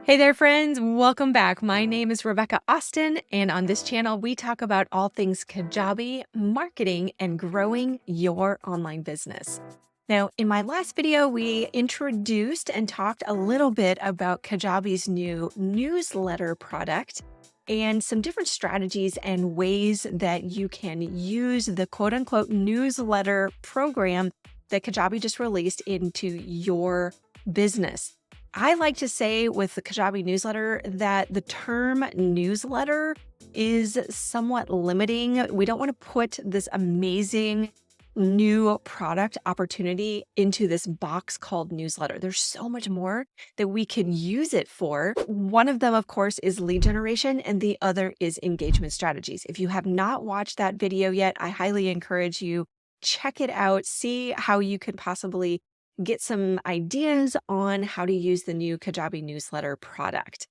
Hey there, friends. Welcome back. My name is Rebecca Austin, and on this channel, we talk about all things Kajabi, marketing, and growing your online business. Now, in my last video, we introduced and talked a little bit about Kajabi's new newsletter product and some different strategies and ways that you can use the quote unquote newsletter program that Kajabi just released into your business. I like to say with the Kajabi newsletter that the term newsletter is somewhat limiting. We don't want to put this amazing new product opportunity into this box called newsletter. There's so much more that we can use it for. One of them, of course, is lead generation, and the other is engagement strategies. If you have not watched that video yet, I highly encourage you check it out, see how you could possibly get some ideas on how to use the new Kajabi newsletter product.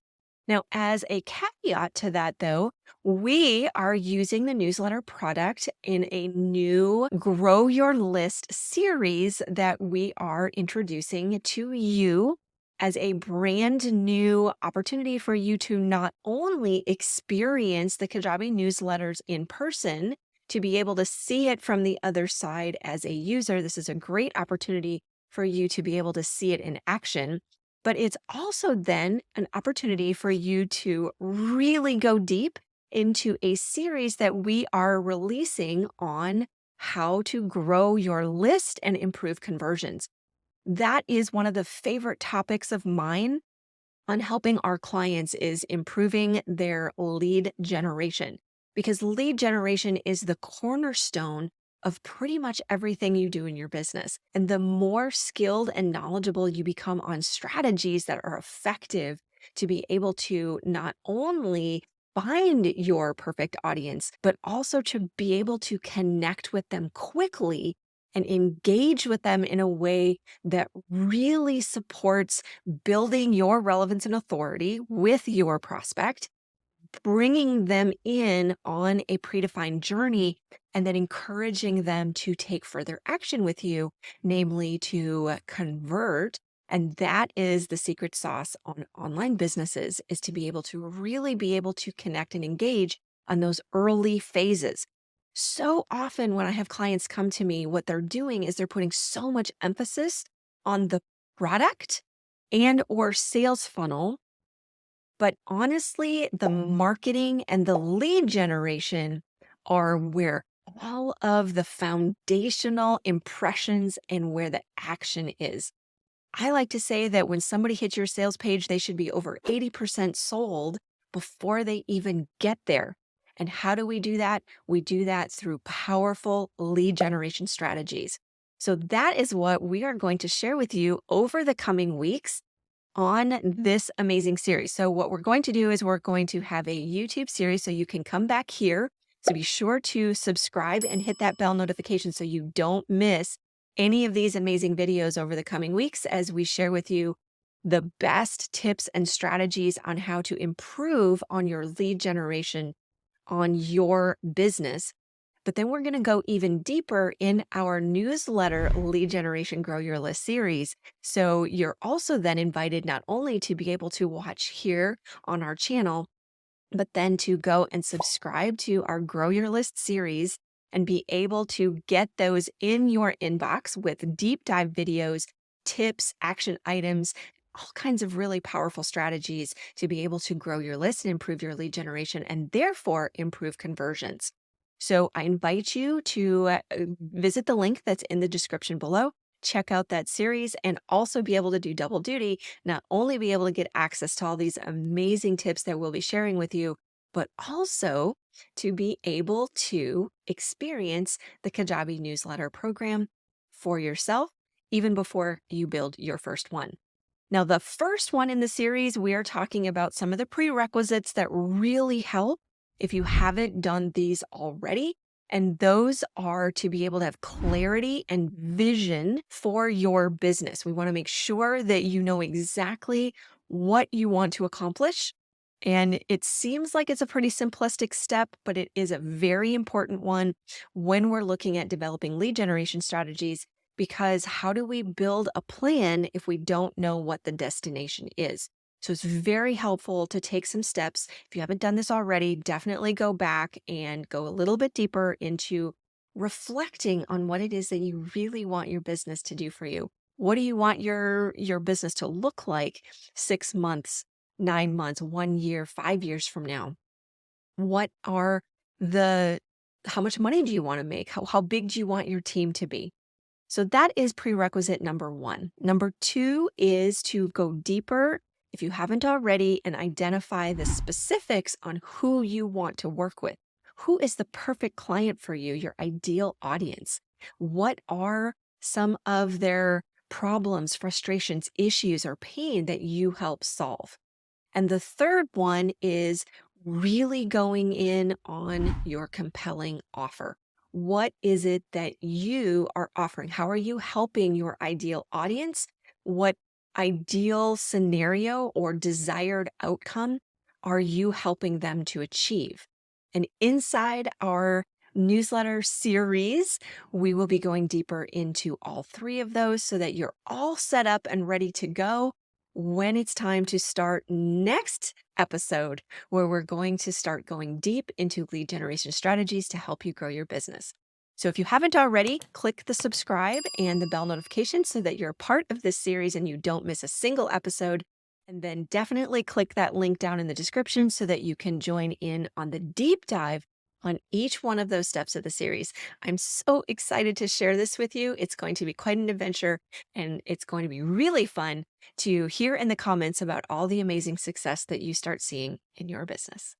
Now, as a caveat to that, though, we are using the newsletter product in a new Grow Your List series that we are introducing to you as a brand new opportunity for you to not only experience the Kajabi newsletters in person, to be able to see it from the other side as a user. This is a great opportunity for you to be able to see it in action. But it's also then an opportunity for you to really go deep into a series that we are releasing on how to grow your list and improve conversions. That is one of the favorite topics of mine on helping our clients is improving their lead generation, because lead generation is the cornerstone of pretty much everything you do in your business. And the more skilled and knowledgeable you become on strategies that are effective to be able to not only find your perfect audience, but also to be able to connect with them quickly and engage with them in a way that really supports building your relevance and authority with your prospect, bringing them in on a predefined journey, and then encouraging them to take further action with you, namely to convert. And that is the secret sauce on online businesses, is to be able to really be able to connect and engage on those early phases. So often when I have clients come to me, what they're doing is they're putting so much emphasis on the product and or sales funnel. But honestly, the marketing and the lead generation are where all of the foundational impressions and where the action is. I like to say that when somebody hits your sales page, they should be over 80% sold before they even get there. And how do we do that? We do that through powerful lead generation strategies. So that is what we are going to share with you over the coming weeks on this amazing series. So what we're going to do is we're going to have a YouTube series so you can come back here. So be sure to subscribe and hit that bell notification so you don't miss any of these amazing videos over the coming weeks as we share with you the best tips and strategies on how to improve on your lead generation on your business. But then we're going to go even deeper in our newsletter lead generation grow your list series. So you're also then invited not only to be able to watch here on our channel, but then to go and subscribe to our grow your list series and be able to get those in your inbox with deep dive videos, tips, action items, all kinds of really powerful strategies to be able to grow your list and improve your lead generation and therefore improve conversions. So I invite you to visit the link that's in the description below, check out that series, and also be able to do double duty, not only be able to get access to all these amazing tips that we'll be sharing with you, but also to be able to experience the Kajabi newsletter program for yourself, even before you build your first one. Now, the first one in the series, we are talking about some of the prerequisites that really help if you haven't done these already. And those are to be able to have clarity and vision for your business. We want to make sure that you know exactly what you want to accomplish. And it seems like it's a pretty simplistic step, but it is a very important one when we're looking at developing lead generation strategies, because how do we build a plan if we don't know what the destination is? So it's very helpful to take some steps. If you haven't done this already, definitely go back and go a little bit deeper into reflecting on what it is that you really want your business to do for you. What do you want your business to look like 6 months, 9 months, 1 year, 5 years from now? What are the how much money do you want to make? How big do you want your team to be? So that is prerequisite number 1. Number 2 is to go deeper, if you haven't already, and identify the specifics on who you want to work with. Who is the perfect client for you, your ideal audience? What are some of their problems, frustrations, issues, or pain that you help solve? And the third one is really going in on your compelling offer. What is it that you are offering? How are you helping your ideal audience? What ideal scenario or desired outcome are you helping them to achieve? And inside our newsletter series, we will be going deeper into all three of those so that you're all set up and ready to go when it's time to start next episode, where we're going to start going deep into lead generation strategies to help you grow your business. So if you haven't already, click the subscribe and the bell notification so that you're a part of this series and you don't miss a single episode. And then definitely click that link down in the description so that you can join in on the deep dive on each one of those steps of the series. I'm so excited to share this with you. It's going to be quite an adventure, and it's going to be really fun to hear in the comments about all the amazing success that you start seeing in your business.